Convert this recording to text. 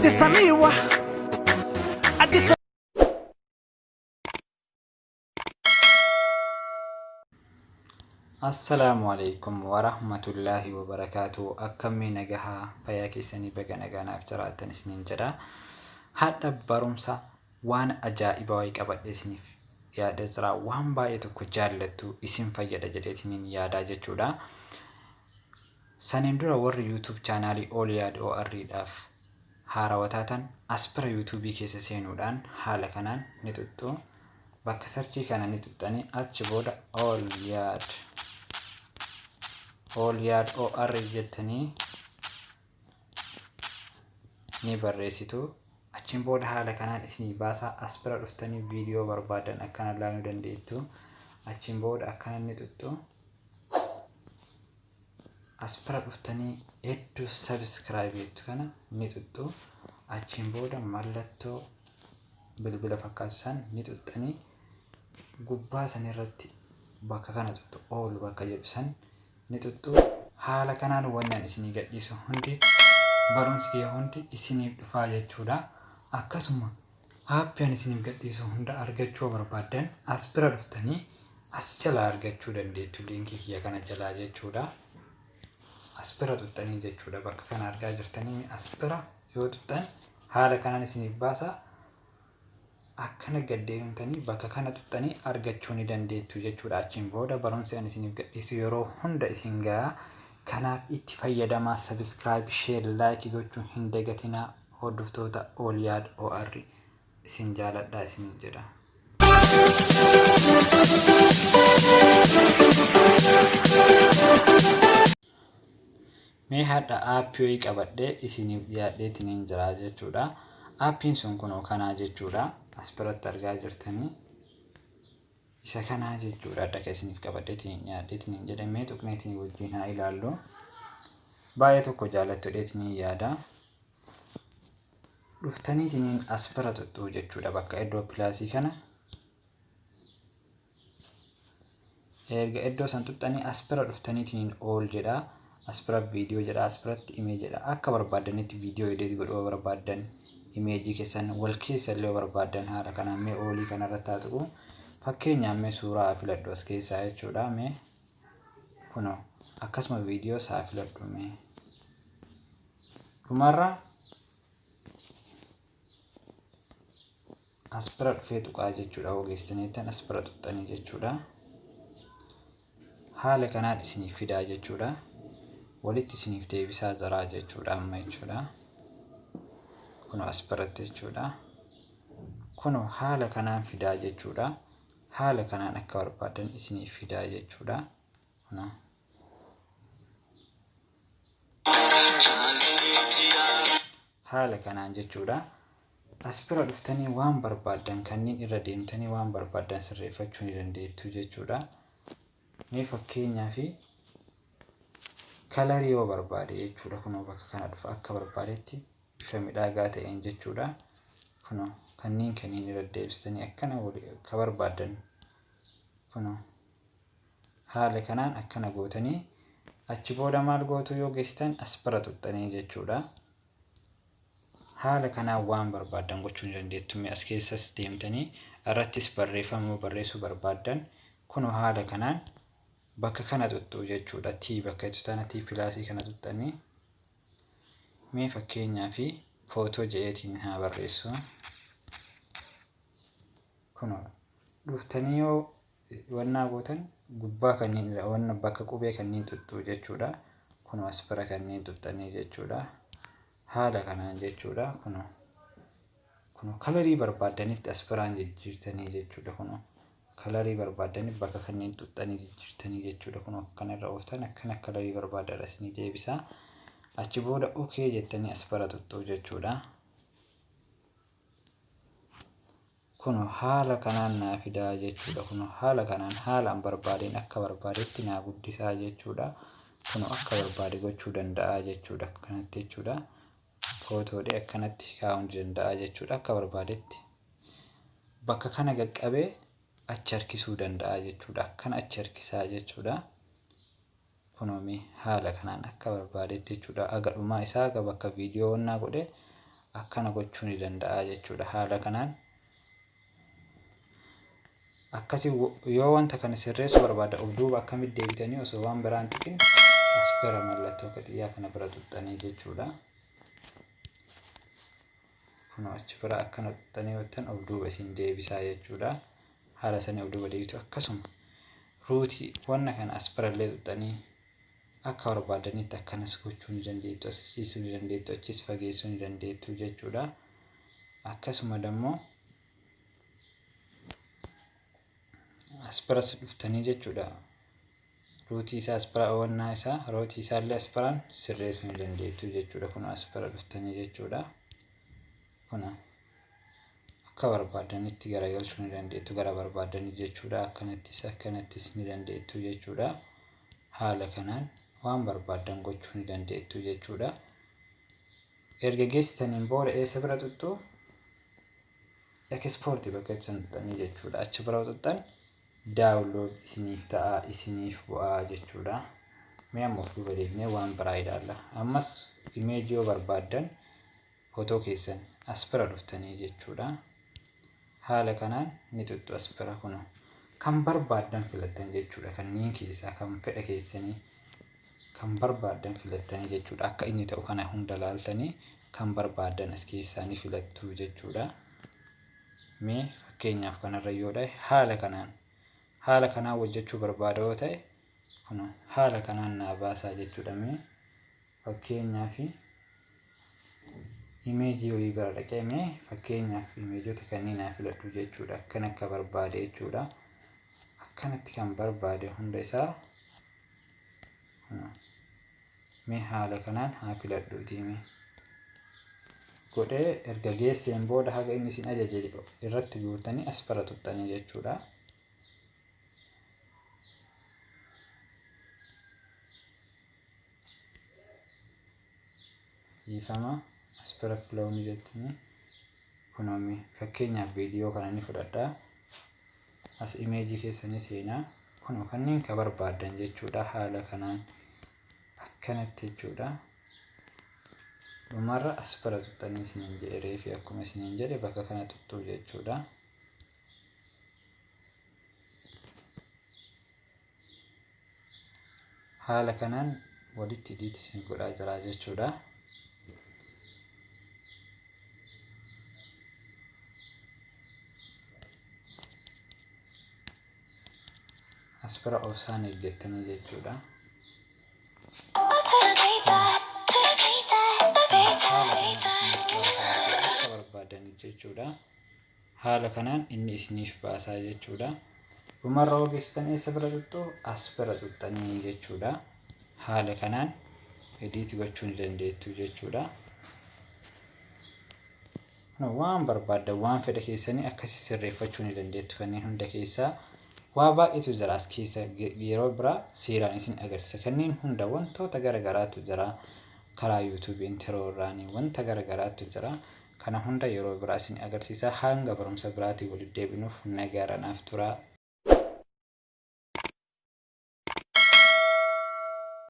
Samiwa. Assalamu alaikum warahmatullahi wabarakatuh. Akkamii nagahaa fayyaa keessanii baga nagaanaaf jiraattan isiniin jedha. Hadda barumsa waan ajaa'ibaa wayii qabadhe isiniif yaada jira. Waan baay'ee tokko jaallattu isin fayyada jedheetiniin yaadaa jechuudha. Saniin dura warri YouTube chaanaalii ol yaada OR'dhaaf haarawaa taatan aspira YouTube keessa seenuudhaan haala kanaan ni tuttu. Bakka sarchii kana ni tuttanii achi booda ol yaad OR jettanii ni barreessitu. Achiin booda haala kanaan isinii baasaa aspira dhuftanii viidiyoo barbaadan akkana ilaaluu dandeettu. Achiin booda akkana ni tuttu. Aspira dhuftanii hedduu subscribe kana ni tuttu. Achiin booda mallattoo bilbila fakkaatu san ni tuttanii gubbaa san irratti bakka kana tuttu ol bakka jedhu san ni tuttu. Haala kanaan waan isinii gadhiisu hundi barumsi hundi isiniif dhufaa jechuudha. Akkasuma aappii isiniif gadhiisu hunda argachuu barbaadan aspira dhuftanii as jalaa argachuu dandeettu. Liinkii kiyya kana jalaa jechuudha. Aspira tuttanii jechuudha. Bakka kana argaa jirtanii aspira yoo tuttan haala kanaan isiniif baasa. Akkana gaddeemtanii bakka kana tuttanii argachuu ni dandeettu jechuudha. Achiin booda barumsi isiniif gadhiisu yeroo hunda isin gahaa. Kanaaf itti fayyadamaa. Subscribe, share, like gochuun hin dagatinaa. Hordoftoota ol yaada OR isin jaaladhaa isin jedha. Mee hadda aappii qabadhee isiniif dhiyaadheetiin jira jechuudha. Aappiin sun kunoo kanaa jechuudha. Aspiratti argaa jirtanii isa kanaa jechuudha. Adda akka isiniif qabadheetiin dhiyaadheetiin jedhamee tuqneetiin wajjin haa ilaallu. Baay'ee tokko jaalattuudheetiin yaada. Dhuftaniitiin aspira tuttuu jechuudha. Bakka iddoo pilaasii kana erga iddoo san tuttanii aspira dhuftaniitiin ol jedha. Aspira viidiyoo jedha. Aspiratti image jedha. Akka barbaadanitti viidiyoo edit godhuu barbaadan image keessan wal keessa illee barbaadan haala kanaan mee olii kanarratti haa tuqu. Fakkeenyaaf mee suuraa filadhu as keessaa jechuudha. Mee kunoo akkasuma viidiyoo saa filadhu mee dhumarra aspira dhufee tuqaa jechuudha. Ogeessitaniitan aspira tuttanii jechuudha. Haala kanaan isiniif fidaa jechuudha. Walitti isiniif deebisaa jira jechuudha amma jechuudha. Kunoo aspiratti jechuudha. Kunoo haala kanaan fidaa jechuudha. Haala kanaan akka barbaadan isiniif fidaa jechuudha. Kunoo haala kanaan jechuudha. Aspira dhuftanii waan barbaadan kanneen irra deemtanii waan barbaadan sirreeffachuu ni dandeettu jechuudha. Mee fakkeenyaaf kalarii yoo barbaade jechuudha. Kunoo bakka kana dhufa akka barbaadetti bifa midhaagaa ta'een jechuudha. Kunoo kanneen irra deebistanii akkana akka barbaadan kunoo haala kanaan akkana gootanii achi booda maal gootu yoo geessitan aspira tuttanii jechuudha. Haala kanaan waan barbaadan gochuu ni dandeettu. Mee as keessas deemtanii irrattis barreeffama barreessuu barbaadan kunoo haala kanaan bakka kana tuttuu jechuudha. T bakka itti tana T pilaasii kana tuttanii mee fakkeenyaaf footoo jedheetiin haa barreessu. Kunoo dhuftanii yoo wannaa gootan gubbaa kanneen wanna bakka qubee kanneen tuttuu jechuudha. Kunoo aspira kanneen tuttanii jechuudha. Haala kanaan jechuudha. Kunoo kalarii barbaadanitti aspiraan jijjiirtanii jechuudha. Kunoo kalarii barbaadanii bakka kanneen tuttanii jijjiirtanii jechuudha. Kunoo kanarra ooftan akkana kalarii barbaadan isinii deebisaa. Achi booda okay jettanii aspira tuttuu jechuudha. Kunoo haala kanaan naa fidaa jechuudha. Kunoo haala kanaan haalaan barbaadeen akka barbaadetti naa guddisaa jechuudha. Kunoo akka barbaade gochuu danda'a jechuudha. Kanatti jechuudha. Footoodhe akkanatti kaa'uu ni danda'a jechuudha. Akka barbaadetti bakka kana qaqqabee achi harkisuu danda'a jechuudha. Akkana achi harkisaa jechuudha. Kunoo mee haala kanaan akka barbaadetti jechuudha. Aga dhumaa isaa bakka viidiyoo wannaa godhe akkana gochuu ni danda'a jechuudha. Haala kanaan akkasii yoo wanta kana sirreessuu barbaada of duuba akkamitti deebitanii osoo waan biraan tuqin as bira mallattoo xiyyaa kana bira tuqxanii jechuudha. Kunoo achi bira akkana tuqxanii wottan of duuba isin deebisaa jechuudha. Haala sanii of duuba deebitu akkasuma ruutii wanna kana as bira illee tuqxanii akka barbaadanitti akkanas gochuu ni dandeettu, asisiisuu ni dandeettu, achis fageessuu ni dandeettu jechuudha. Akkasuma dammoo as biras dhuftanii jechuudha. Ruutii isaa as bira wannaa isaa ruutii isaa illee as biraan sirreessuu ni dandeettu jechuudha. Kun as bira dhuftanii jechuudha. Kun akka barbaadanitti garagalchuu ni dandeettu, gara barbaadanii jechuudha. Akkanattis ni dandeettu jechuudha. Haala kanaan waan barbaadan gochuu ni dandeettu jechuudha. Erga geessitaniin booda eessa bira tuqxu? Exportii bakka itti tuqxanii jechuudha. Achi bira tuqxan daawunlood isiniif ta'a, isiniif bu'aa jechuudha. Mee amma of duuba deebinee waan biraa ilaalla. Ammas imeejii yoo barbaadan footoo keessan as bira dhuftanii jechuudha. Haala kanaan ni tuqxu as bira. Kun kan barbaadan filattan jechuudha. Kanneen keessaa kan fedha keessanii kan barbaadan filattanii jechuudha. Akka inni ta'u kana hunda laaltanii kan barbaadan as keessaa ni filattu jechuudha. Mee fakkeenyaaf kanarra yoo ta'e haala kanaan hojjechuu barbaada yoo ta'e kun haala kanaan naa baasaa jechuudha. Mee fakkeenyaaf imeejii wayii bira dhaqee mee fakkeenyaaf imeejoota kanneen naa filadhu jechuudha. Akkan akka barbaade jechuudha. Akkanatti kan barbaade hunda isaa mee haala kanaan haa filadhuutii mee godhee erga geesseen booda haga inni isin ajaje irratti guutanii as bira tuqxanii jechuudha. Ifama as bira filaawni jettanii kunoomii fakkeenyaaf viidiyoo kana ni fudhadhaa. As imeejii keessanii seenaa kunoo kanneen ka barbaadan jechuudha. Haala kanaan akkanatti jechuudha. Dhumarra as bira tuqxanii isiniin jedhee fi akkuma isiniin jedhe bakka kana tuqxuu jechuudha. Haala kanaan walitti hidhiitti isin godhaa jira jechuudha. As bira obsaan eeggattanii jechuudha. Barbaadan jechuudha. Haala kanaan inni isiniif baasaa jechuudha. Dhumarra ogeessitanii eessa bira tuqxu? As bira tuqxanii jechuudha. Haala kanaan ediit gochuu ni dandeettu jechuudha. Waan barbaadan waan fedha keessanii akkasii sirreeffachuu ni dandeettu. Kanneen hunda keessaa waa baay'eetu jira as keessa. Yeroo biraa seeraan isin agarsiisa. Kanneen hunda wantoota garagaraatu jira. Karaa YouTube intiroorraanii wanta garagaraatu jira. Kana hunda yeroo biraa isin agarsiisa. Hanga barumsa biraatii walitti deebinuuf nagaadhaan naaf turaa.